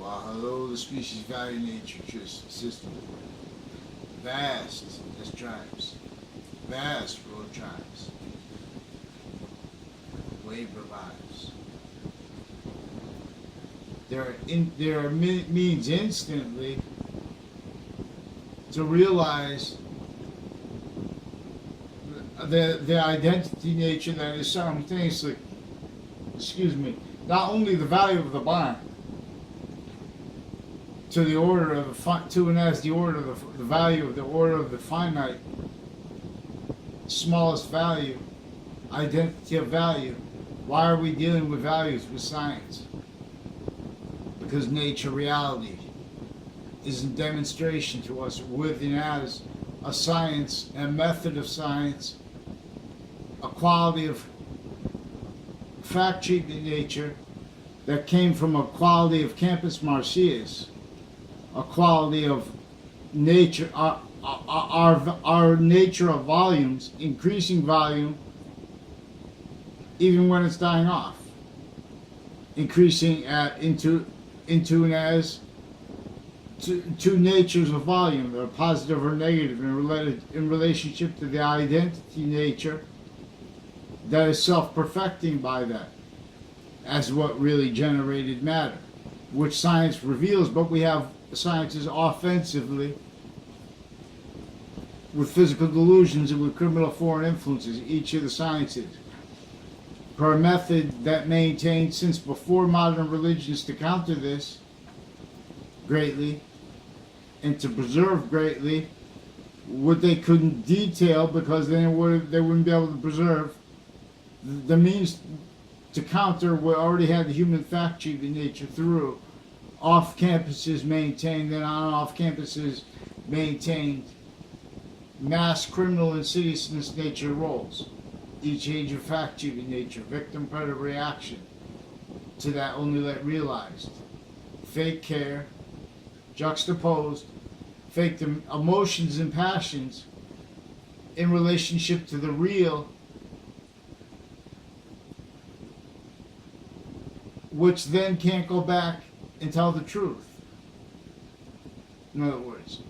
hello, the species value nature system. Vast as tribes. Vast road tribes. Labor lives. There are means instantly to realize the identity nature that is simultaneously, not only the value of the bond to the order of to and as the order of the value of the order of the finite, smallest value, identity of value. Why are we dealing with values with science? Because nature, reality, is in demonstration to us with and as a science, a method of science, a quality of fact treatment nature that came from a quality of campus Marcius, a quality of nature, our nature of volumes, increasing volume, even when it's dying off, increasing into and as two natures of volume, that are positive or negative, in relationship to the identity nature that is self-perfecting by that, as what really generated matter, which science reveals. But we have sciences offensively with physical delusions and with criminal foreign influences, each of the sciences, per a method that maintained since before modern religions to counter this greatly and to preserve greatly what they couldn't detail, because then they wouldn't be able to preserve the means to counter what already had the human fact treatment nature through off campuses maintained and on off campuses maintained mass criminal insidiousness nature roles. Each age of fact treatment nature, victim predator reaction to that only let realized. Fake care, juxtaposed, fake emotions and passions in relationship to the real, which then can't go back and tell the truth. In other words,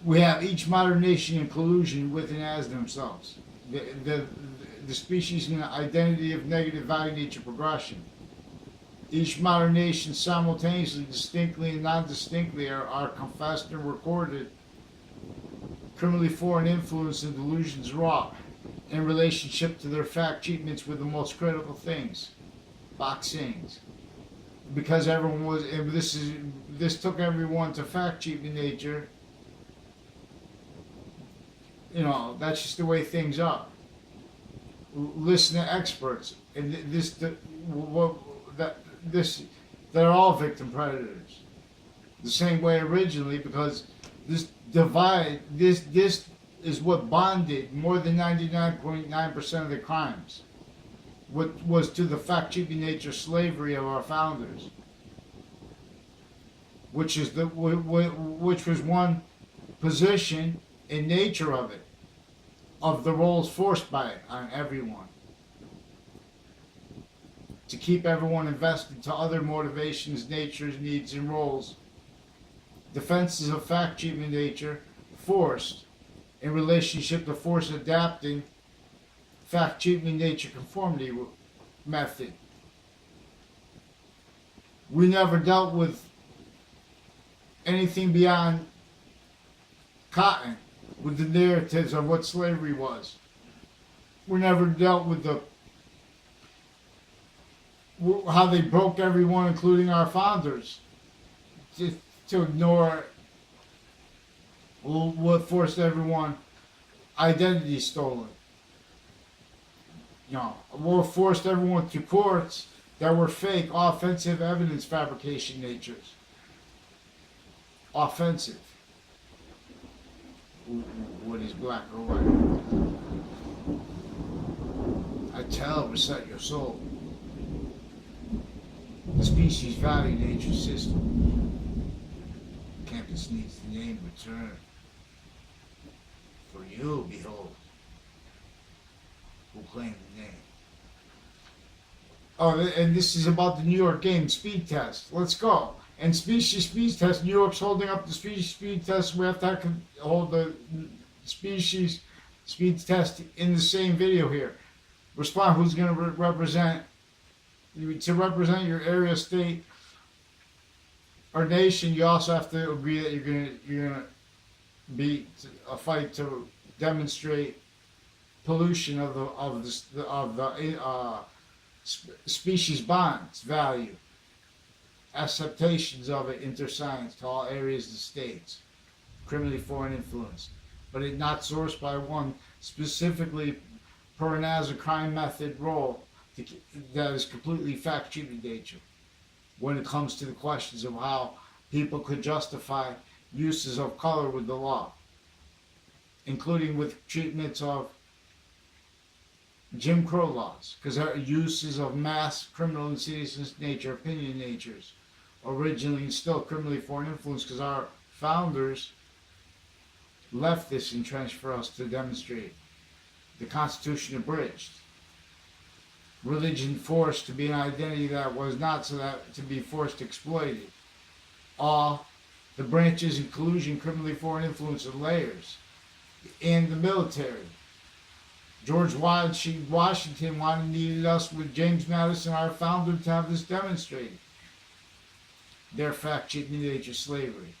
we have each modern nation in collusion with and as themselves. The species and the identity of negative value nature progression. Each modern nation simultaneously, distinctly and non-distinctly are confessed and recorded criminally foreign influence and delusions wrought in relationship to their fact treatments with the most critical things, boxings. Because everyone was, this took everyone to fact treatment nature. You know, that's just the way things are. Listen to experts, and they're all victim predators. The same way originally, because this divide, this is what bonded more than 99.9% of the crimes. What was to the fact treatment nature slavery of our founders, which was one position in nature of it, of the roles forced by it on everyone, to keep everyone invested to other motivations, natures, needs, and roles. Defenses of fact treatment nature forced in relationship to force adapting fact treatment nature conformity method. We never dealt with anything beyond cotton, with the narratives of what slavery was. We never dealt with how they broke everyone, including our founders, to ignore what forced everyone identity stolen. You know, what forced everyone to courts that were fake, offensive evidence fabrication natures. Offensive. What is black or white? I tell, recite your soul. The species value nature system. Campus needs the name return. For you, behold, who claim the name. Oh, and this is about the New York game speed test. Let's go. And species speed test. New York's holding up the species speed test. We have to hold the species speed test in the same video here. Respond. Who's going to represent? To represent your area, state, or nation, you also have to agree that you're gonna be a fight to demonstrate pollution of the species bonds value, acceptations of it inter-science to all areas of the states, criminally foreign influence, but it not sourced by one specifically per an as a crime method role that is completely fact-cheating in nature when it comes to the questions of how people could justify uses of color with the law, including with treatments of Jim Crow laws, because our uses of mass criminal and citizen's nature, opinion natures, originally and still criminally foreign influence, because our founders left this entrenched for us to demonstrate. The Constitution abridged. Religion forced to be an identity that was not, so that to be forced exploited. All the branches and collusion, criminally foreign influence and layers. And the military. George Washington needed us with James Madison, our founder, to have this demonstrated. Their fact-cheating nature slavery.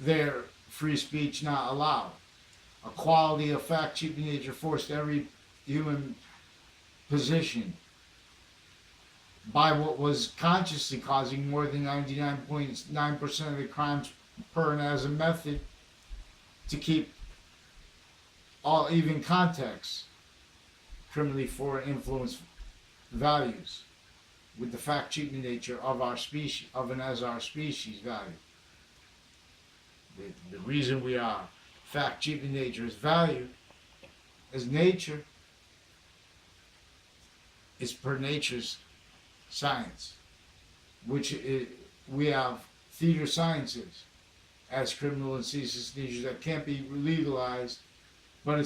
Their free speech not allowed. A quality of fact-cheating nature forced every human position by what was consciously causing more than 99.9% of the crimes per and as a method to keep all even contexts criminally foreign influence values with the fact-cheating nature of our species, of and as our species value. The reason we are fact-cheating nature is value as nature is per nature's science, which we have theater sciences as criminal and ceaseless natures that can't be legalized, but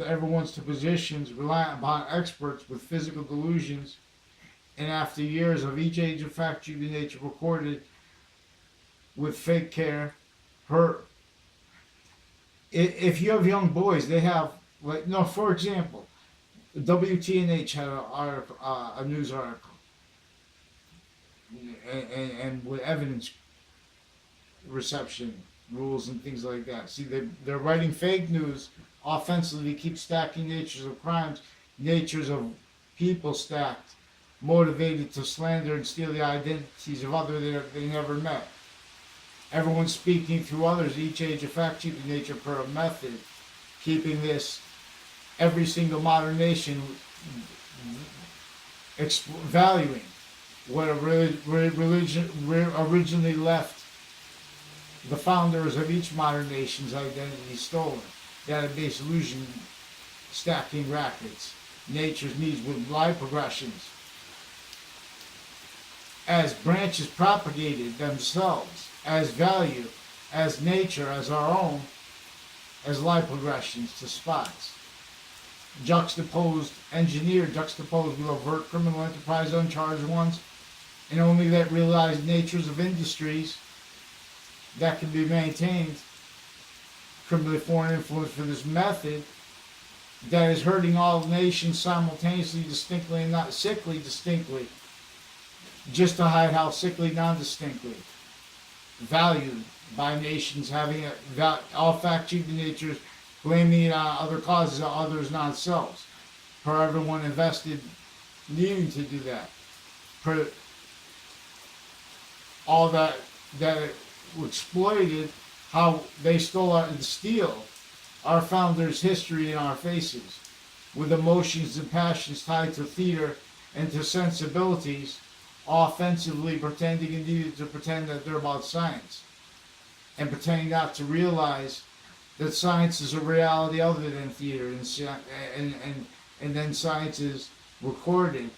everyone's to positions reliant upon experts with physical delusions, and after years of each age of fact-cheating nature recorded with fake care, if you have young boys, they have for example, WTNH had a news article, and with evidence reception rules and things like that. See, they're writing fake news offensively, keep stacking natures of crimes, natures of people stacked, motivated to slander and steal the identities of others they never met. Everyone's speaking through others, each age of fact-cheating nature per method, keeping this every single modern nation valuing what a religion originally left the founders of each modern nation's identity stolen. Database illusion, stacking rackets, nature's needs with life progressions. As branches propagated themselves, as value, as nature, as our own, as life progressions to spots. Engineered, juxtaposed with overt criminal enterprise, uncharged ones, and only that realized natures of industries that can be maintained, criminally foreign influence for this method that is hurting all nations simultaneously, distinctly, and not sickly, distinctly, just to hide how sickly, non-distinctly, valued by nations having all fact-cheating natures, blaming it on other causes or others non-selves, for everyone invested needing to do that, for all that exploited how they steal our founders' history in our faces, with emotions and passions tied to theater and to sensibilities, offensively pretending indeed to pretend that they're about science, and pretending not to realize that science is a reality other than theater, and then science is recorded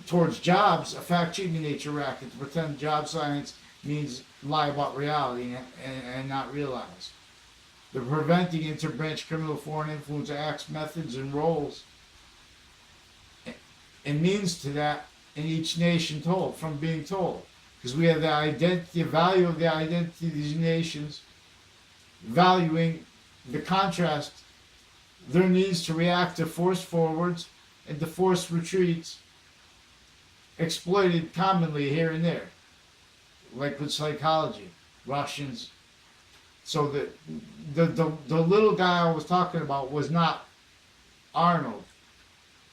towards jobs, a fact-cheating nature racket to pretend job science means lie about reality and not realize. The preventing interbranch criminal foreign influence acts, methods, and roles and means to that in each nation told, from being told. Because we have the identity, value of the identity of these nations, valuing the contrast, their needs to react to forced forwards and to forced retreats, exploited commonly here and there, like with psychology, Russians. So the little guy I was talking about was not Arnold.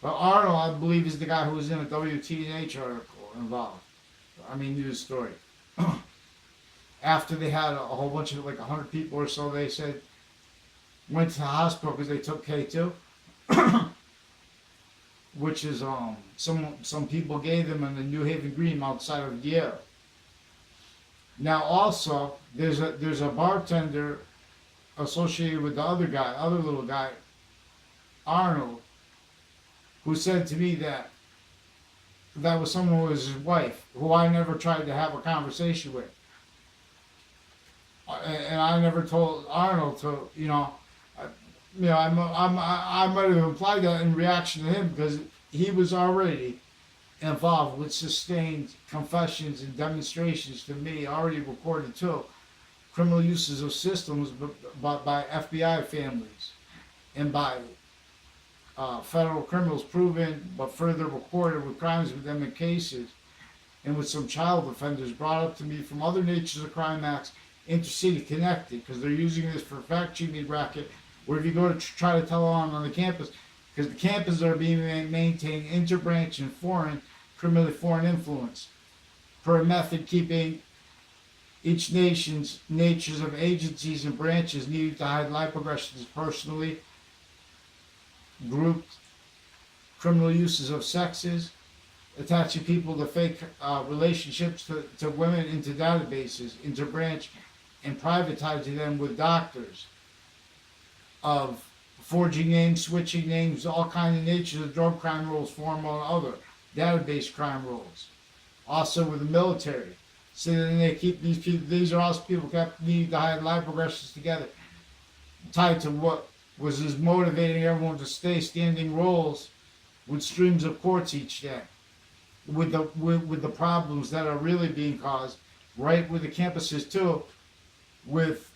But Arnold, I believe, is the guy who was in a WTNH article involved. I mean, news story. After they had a whole bunch of, like 100 people or so, they said, went to the hospital because they took K2. Which is, some people gave them in the New Haven Green outside of Yale. Now also, there's a bartender associated with the other little guy, Arnold, who said to me that was someone who was his wife, who I never tried to have a conversation with. And I never told Arnold to, I might have implied that in reaction to him because he was already involved with sustained confessions and demonstrations to me, already recorded too, criminal uses of systems by FBI families and by federal criminals proven but further recorded with crimes with them in cases, and with some child offenders brought up to me from other natures of crime acts, intercity connected, because they're using this for fact-cheating racket, where if you go to try to tell on the campus, because the campuses are being maintained interbranch and foreign, criminally foreign influence, per method keeping each nation's natures of agencies and branches needed to hide life progressions personally, grouped criminal uses of sexes, attaching people to fake relationships to women into databases, interbranch, and privatizing them with doctors, of forging names, switching names, all kinds of natures of drug crime rules, formal and other, database crime rules. Also with the military. So then they keep these people, these are also people kept needing to hide life progressions together, tied to what was just motivating everyone to stay standing roles with streams of courts each day, with the problems that are really being caused right with the campuses too, with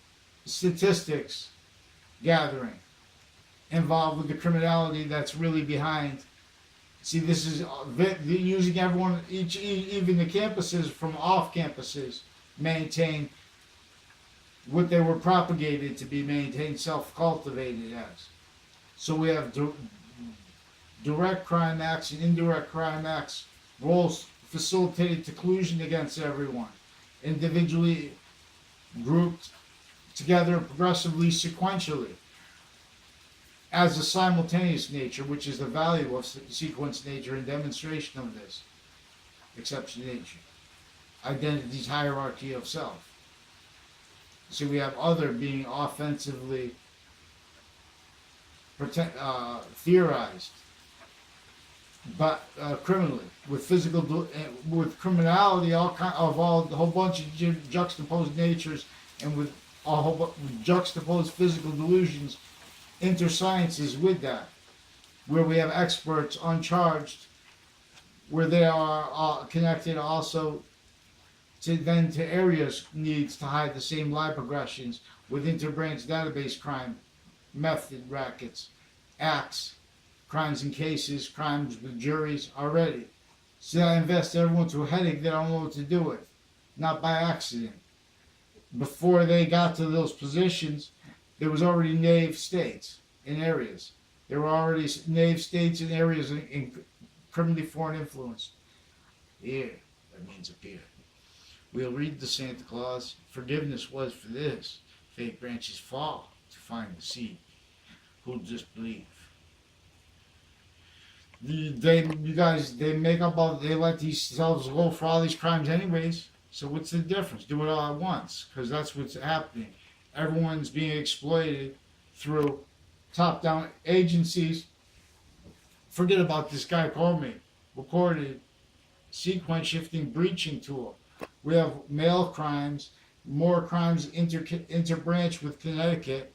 statistics gathering involved with the criminality that's really behind. See, this is using everyone, even the campuses from off campuses, maintain what they were propagated to be maintained, self-cultivated as. So we have direct crime acts and indirect crime acts, roles facilitated to collusion against everyone, individually grouped together progressively, sequentially, as a simultaneous nature, which is the value of sequence nature and demonstration of this exception nature. Identity's hierarchy of self. So we have other being offensively theorized, but criminally, with physical, with criminality, the whole bunch of juxtaposed natures, and with a whole juxtaposed physical delusions, intersciences with that, where we have experts uncharged, where they are connected also to areas needs to hide the same lie progressions with interbranch database crime, method rackets, acts, crimes and cases, crimes with juries already. So that invests everyone to a headache they don't know what to do with, not by accident. Before they got to those positions, there was already knave states in areas. There were already knave states in areas in criminally foreign influence. Here, that means appear. We'll read the Santa Claus. Forgiveness was for this. Fake branches fall to find the seed. Who'll disbelieve? They make up all, they let themselves go for all these crimes anyways. So what's the difference? Do it all at once, because that's what's happening. Everyone's being exploited through top-down agencies. Forget about this guy called me. Recorded sequence shifting breaching tool. We have male crimes, more crimes interbranch with Connecticut,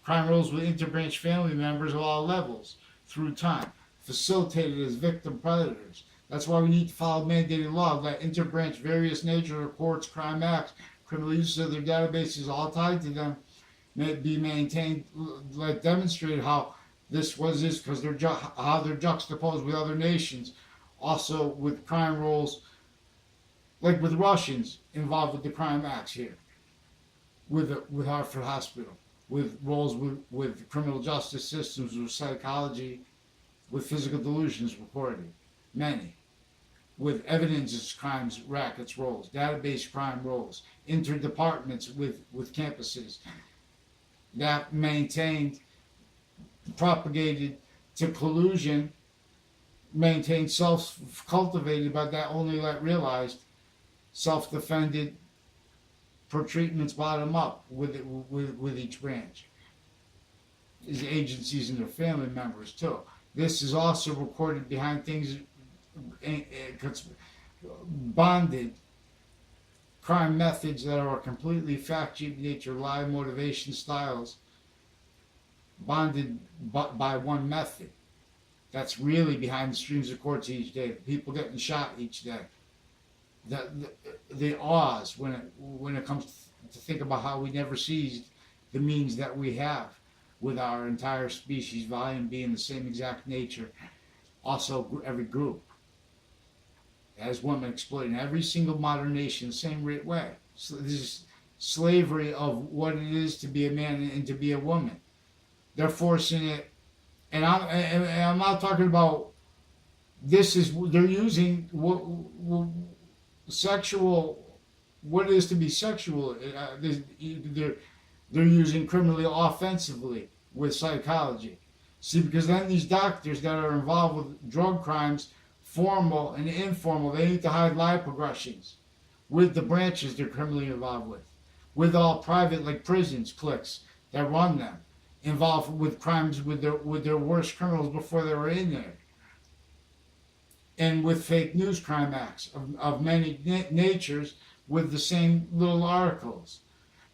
crime rules with interbranch family members of all levels through time. facilitated as victim predators. That's why we need to follow mandated law that interbranch various nature of courts, crime acts, criminal uses of their databases, all tied to them, may be maintained, like demonstrate how this was this because how they're juxtaposed with other nations, also with crime rolls, like with Russians involved with the crime acts here, with Hartford Hospital, with roles with criminal justice systems, with psychology, with physical delusions reported, many, with evidence crimes, rackets roles, database crime roles, interdepartments with campuses that maintained, propagated to collusion, maintained self-cultivated, but that only realized self-defended per treatments bottom up with each branch. These agencies and their family members too. This is also recorded behind things, bonded crime methods that are completely fact-cheap nature, lie, motivation styles, bonded by one method. That's really behind the streams of courts each day. People getting shot each day. The awes when it comes to think about how we never seized the means that we have with our entire species, volume being the same exact nature. Also, every group as women exploiting every single modern nation the same way. So this is slavery of what it is to be a man and to be a woman. They're forcing it, and I'm not talking about. This is they're using sexual, what it is to be sexual. They're using criminally offensively with psychology. See, because then these doctors that are involved with drug crimes, formal and informal, they need to hide lie progressions with the branches they're criminally involved with all private, like prisons, cliques that run them, involved with crimes with their worst criminals before they were in there, and with fake news crime acts of many natures with the same little articles,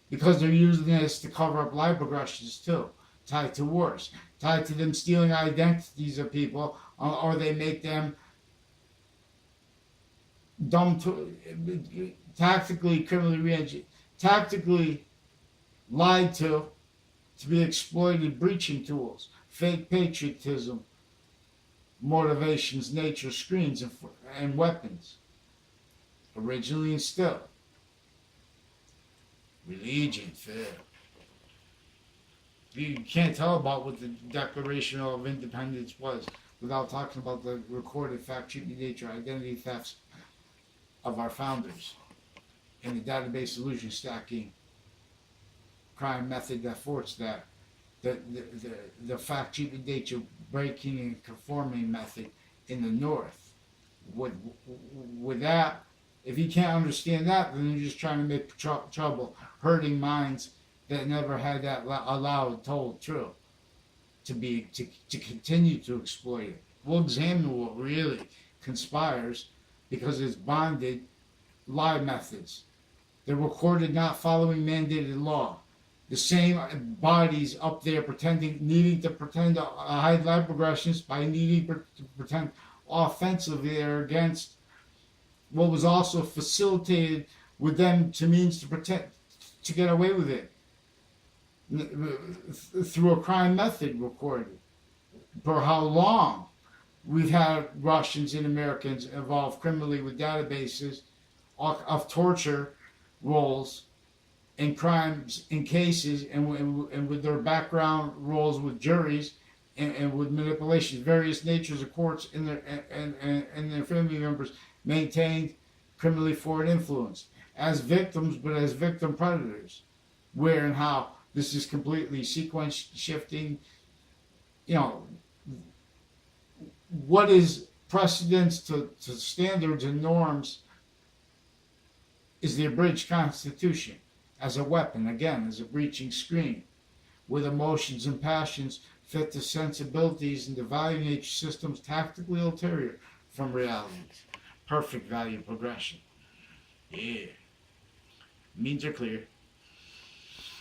because they're using this to cover up lie progressions too, tied to wars, tied to them stealing identities of people, or they make them dumb to tactically tactically lied to be exploited breaching tools, fake patriotism, motivations, nature, screens, and weapons. Originally and still. Religion, fair. You can't tell about what the Declaration of Independence was without talking about the recorded fact-cheating nature, identity thefts of our founders, and the database solution stacking crime method that forced that. The fact-cheating nature breaking and conforming method in the North. With that, if you can't understand that, then you're just trying to make trouble, hurting minds that never had that allowed, told true, to continue to exploit it. We'll examine what really conspires, because it's bonded lie methods. They're recorded not following mandated law. The same bodies up there needing to pretend to hide lie progressions by needing to pretend offensively they're against what was also facilitated with them to means to pretend to get away with it through a crime method recorded. For how long we've had Russians and Americans involved criminally with databases of torture roles and crimes in cases, and with their background roles with juries and with manipulations, various natures of courts and their family members maintained criminally forward influence as victims, but as victim predators. Where and how this is completely sequence shifting. You know, what is precedence to standards and norms is the abridged Constitution as a weapon, again, as a breaching screen, with emotions and passions fit to sensibilities and the value nature systems tactically ulterior from realities. Perfect value progression. Yeah. Means are clear.